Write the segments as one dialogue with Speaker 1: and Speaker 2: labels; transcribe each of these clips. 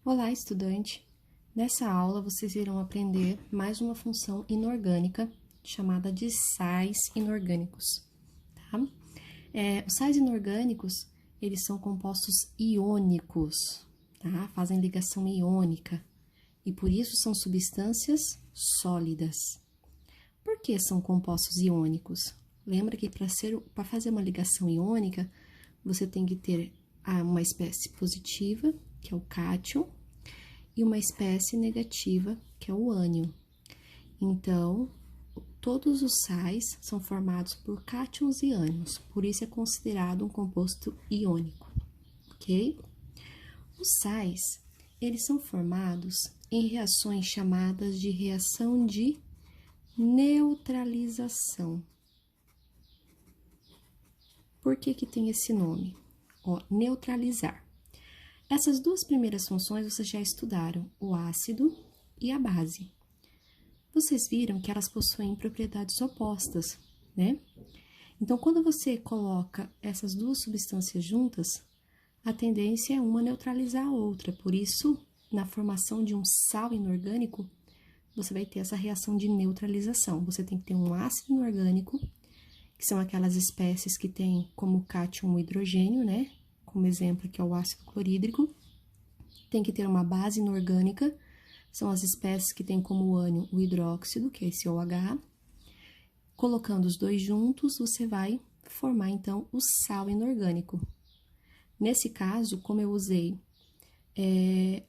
Speaker 1: Olá, estudante! Nessa aula, vocês irão aprender mais uma função inorgânica chamada de sais inorgânicos, tá? Os sais inorgânicos, eles são compostos iônicos, tá? Fazem ligação iônica e, por isso, são substâncias sólidas. Por que são compostos iônicos? Lembra que para fazer uma ligação iônica, você tem que ter uma espécie positiva, que é o cátion, e uma espécie negativa, que é o ânion. Então, todos os sais são formados por cátions e ânions, por isso é considerado um composto iônico, ok? Os sais, eles são formados em reações chamadas de reação de neutralização. Por que tem esse nome? Neutralizar. Essas duas primeiras funções vocês já estudaram, o ácido e a base. Vocês viram que elas possuem propriedades opostas, né? Então, quando você coloca essas duas substâncias juntas, a tendência é uma neutralizar a outra. Por isso, na formação de um sal inorgânico, você vai ter essa reação de neutralização. Você tem que ter um ácido inorgânico, que são aquelas espécies que têm como cátion o hidrogênio, né? Como exemplo aqui é o ácido clorídrico. Tem que ter uma base inorgânica, são as espécies que têm como ânion o hidróxido, que é esse OH. Colocando os dois juntos, você vai formar, então, o sal inorgânico. Nesse caso, como eu usei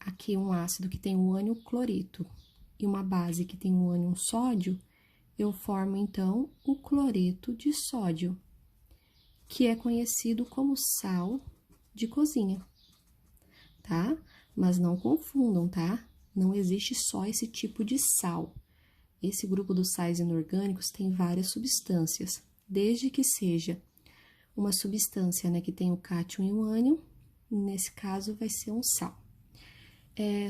Speaker 1: aqui um ácido que tem o ânion clorito e uma base que tem o ânion sódio, eu formo, então, o cloreto de sódio, que é conhecido como sal de cozinha, tá? Mas não confundam, tá? Não existe só esse tipo de sal. Esse grupo dos sais inorgânicos tem várias substâncias, desde que seja uma substância, né, que tem o cátion e o ânion, nesse caso vai ser um sal.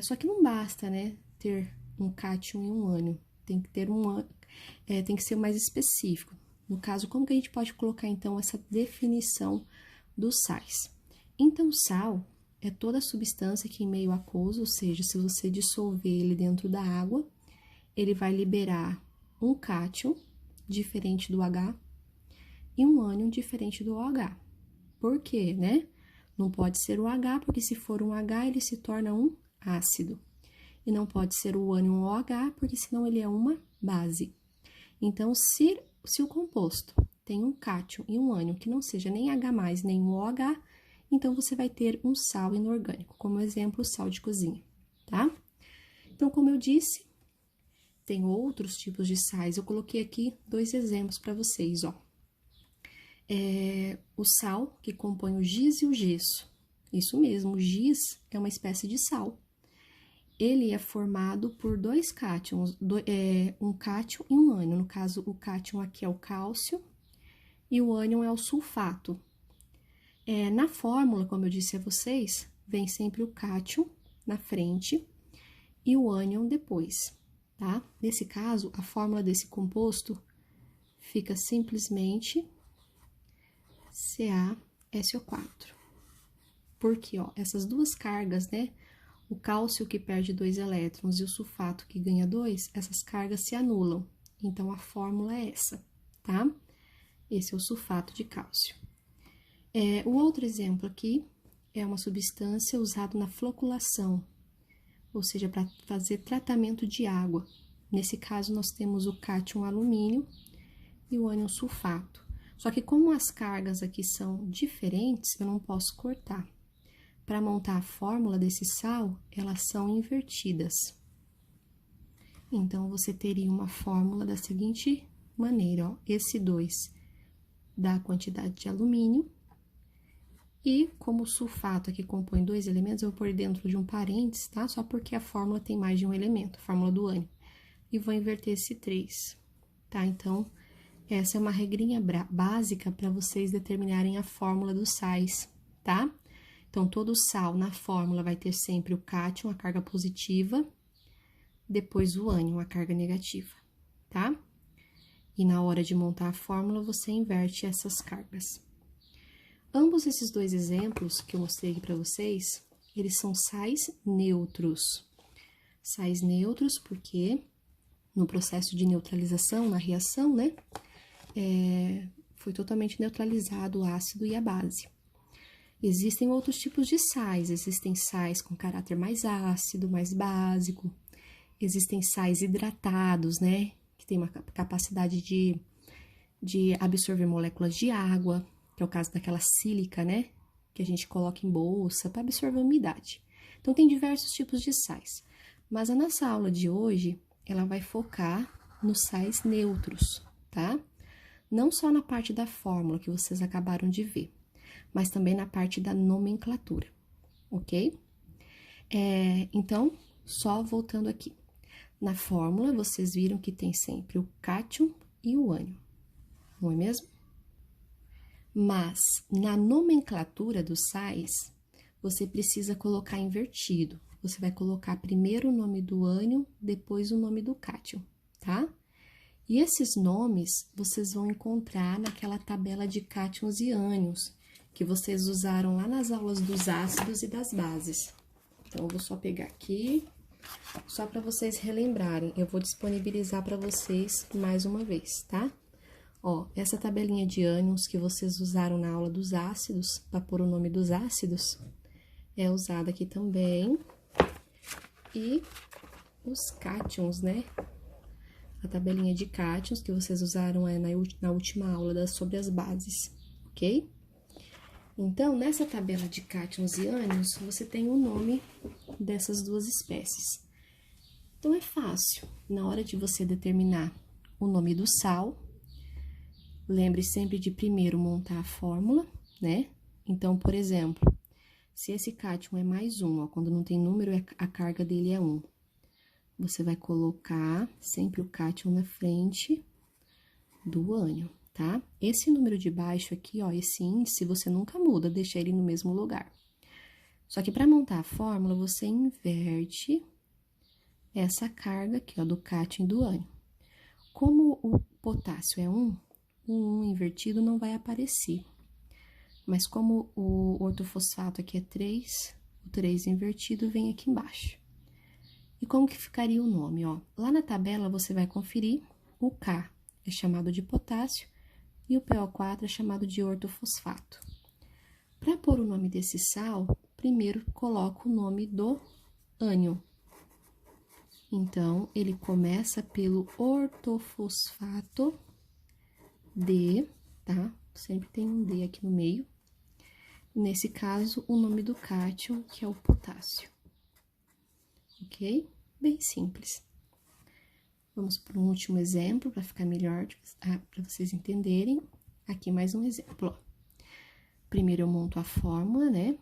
Speaker 1: Só que não basta, né, ter um cátion e um ânion, tem que ter tem que ser mais específico. No caso, como que a gente pode colocar, então, essa definição dos sais? Então, sal é toda substância que em meio aquoso, ou seja, se você dissolver ele dentro da água, ele vai liberar um cátion, diferente do H, e um ânion diferente do OH. Por quê, né? Não pode ser o H, porque se for um H, ele se torna um ácido. E não pode ser o ânion OH, porque senão ele é uma base. Então, se o composto tem um cátion e um ânion que não seja nem H+, nem um OH, então você vai ter um sal inorgânico, como exemplo, o sal de cozinha, tá? Então, como eu disse, tem outros tipos de sais. Eu coloquei aqui dois exemplos para vocês, ó. O sal, que compõe o giz e o gesso. Isso mesmo, o giz é uma espécie de sal. Ele é formado por dois cátions, um cátion e um ânion. No caso, o cátion aqui é o cálcio e o ânion é o sulfato. Na fórmula, como eu disse a vocês, vem sempre o cátion na frente e o ânion depois, tá? Nesse caso, a fórmula desse composto fica simplesmente CaSO4. Porque, ó, essas duas cargas, né? O cálcio que perde 2 elétrons e o sulfato que ganha 2, essas cargas se anulam. Então, a fórmula é essa, tá? Esse é o sulfato de cálcio. O outro exemplo aqui é uma substância usada na floculação, ou seja, para fazer tratamento de água. Nesse caso, nós temos o cátion alumínio e o ânion sulfato. Só que como as cargas aqui são diferentes, eu não posso cortar. Para montar a fórmula desse sal, elas são invertidas. Então, você teria uma fórmula da seguinte maneira, ó. Esse 2 dá a quantidade de alumínio. E, como o sulfato aqui compõe 2 elementos, eu vou pôr dentro de um parênteses, tá? Só porque a fórmula tem mais de um elemento, a fórmula do ânion. E vou inverter esse 3, tá? Então, essa é uma regrinha básica para vocês determinarem a fórmula dos sais, tá? Então, todo sal na fórmula vai ter sempre o cátion, a carga positiva, depois o ânion, a carga negativa, tá? E na hora de montar a fórmula, você inverte essas cargas. Ambos esses dois exemplos que eu mostrei aqui para vocês, eles são sais neutros. Sais neutros porque no processo de neutralização, na reação, né, foi totalmente neutralizado o ácido e a base. Existem outros tipos de sais, existem sais com caráter mais ácido, mais básico, existem sais hidratados, né, que tem uma capacidade de absorver moléculas de água, que é o caso daquela sílica, né, que a gente coloca em bolsa para absorver a umidade. Então, tem diversos tipos de sais, mas a nossa aula de hoje, ela vai focar nos sais neutros, tá? Não só na parte da fórmula que vocês acabaram de ver, mas também na parte da nomenclatura, ok? Então, só voltando aqui. Na fórmula, vocês viram que tem sempre o cátion e o ânion, não é mesmo? Mas, na nomenclatura dos sais, você precisa colocar invertido. Você vai colocar primeiro o nome do ânion, depois o nome do cátion, tá? E esses nomes vocês vão encontrar naquela tabela de cátions e ânions que vocês usaram lá nas aulas dos ácidos e das bases. Então, eu vou só pegar aqui, só para vocês relembrarem. Eu vou disponibilizar para vocês mais uma vez, tá? Ó, essa tabelinha de ânions que vocês usaram na aula dos ácidos, para pôr o nome dos ácidos, é usada aqui também. E os cátions, né? A tabelinha de cátions que vocês usaram na última aula sobre as bases, ok? Então, nessa tabela de cátions e ânions, você tem o nome dessas duas espécies. Então, é fácil. Na hora de você determinar o nome do sal, lembre sempre de primeiro montar a fórmula, né? Então, por exemplo, se esse cátion é mais 1, ó, quando não tem número, a carga dele é 1. Você vai colocar sempre o cátion na frente do ânion, tá? Esse número de baixo aqui, ó, esse índice, você nunca muda, deixa ele no mesmo lugar. Só que para montar a fórmula, você inverte essa carga aqui, ó, do cátion e do ânion. Como o potássio é 1, o 1 invertido não vai aparecer. Mas como o ortofosfato aqui é 3, o 3 invertido vem aqui embaixo. E como que ficaria o nome, ó? Lá na tabela você vai conferir, o K é chamado de potássio e o PO4 é chamado de ortofosfato. Para pôr o nome desse sal, primeiro coloca o nome do ânion. Então, ele começa pelo ortofosfato D, tá? Sempre tem um D aqui no meio. Nesse caso, o nome do cátion, que é o potássio. Ok? Bem simples. Vamos para um último exemplo, para ficar melhor, para vocês entenderem. Aqui mais um exemplo, ó. Primeiro eu monto a fórmula, né?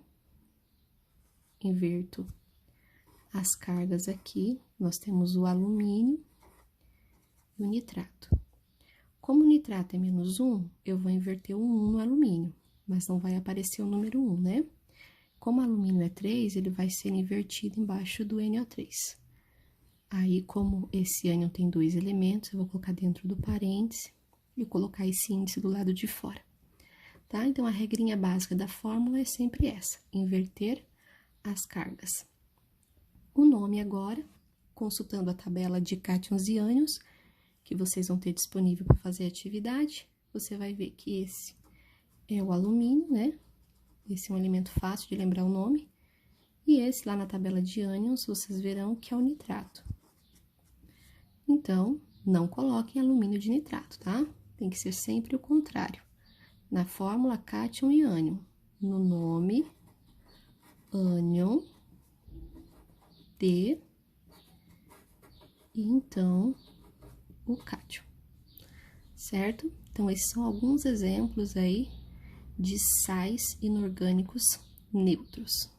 Speaker 1: Inverto as cargas aqui. Nós temos o alumínio e o nitrato. Como o nitrato é menos 1, eu vou inverter o 1 no alumínio, mas não vai aparecer o número 1, né? Como o alumínio é 3, ele vai ser invertido embaixo do NO3. Aí, como esse ânion tem 2 elementos, eu vou colocar dentro do parêntese e colocar esse índice do lado de fora, tá? Então, a regrinha básica da fórmula é sempre essa, inverter as cargas. O nome agora, consultando a tabela de cátions e ânions, que vocês vão ter disponível para fazer a atividade, você vai ver que esse é o alumínio, né? Esse é um elemento fácil de lembrar o nome. E esse lá na tabela de ânions, vocês verão que é o nitrato. Então, não coloquem alumínio de nitrato, tá? Tem que ser sempre o contrário. Na fórmula, cátion e ânion. No nome, ânion, D, e então, o cátion. Certo? Então, esses são alguns exemplos aí de sais inorgânicos neutros.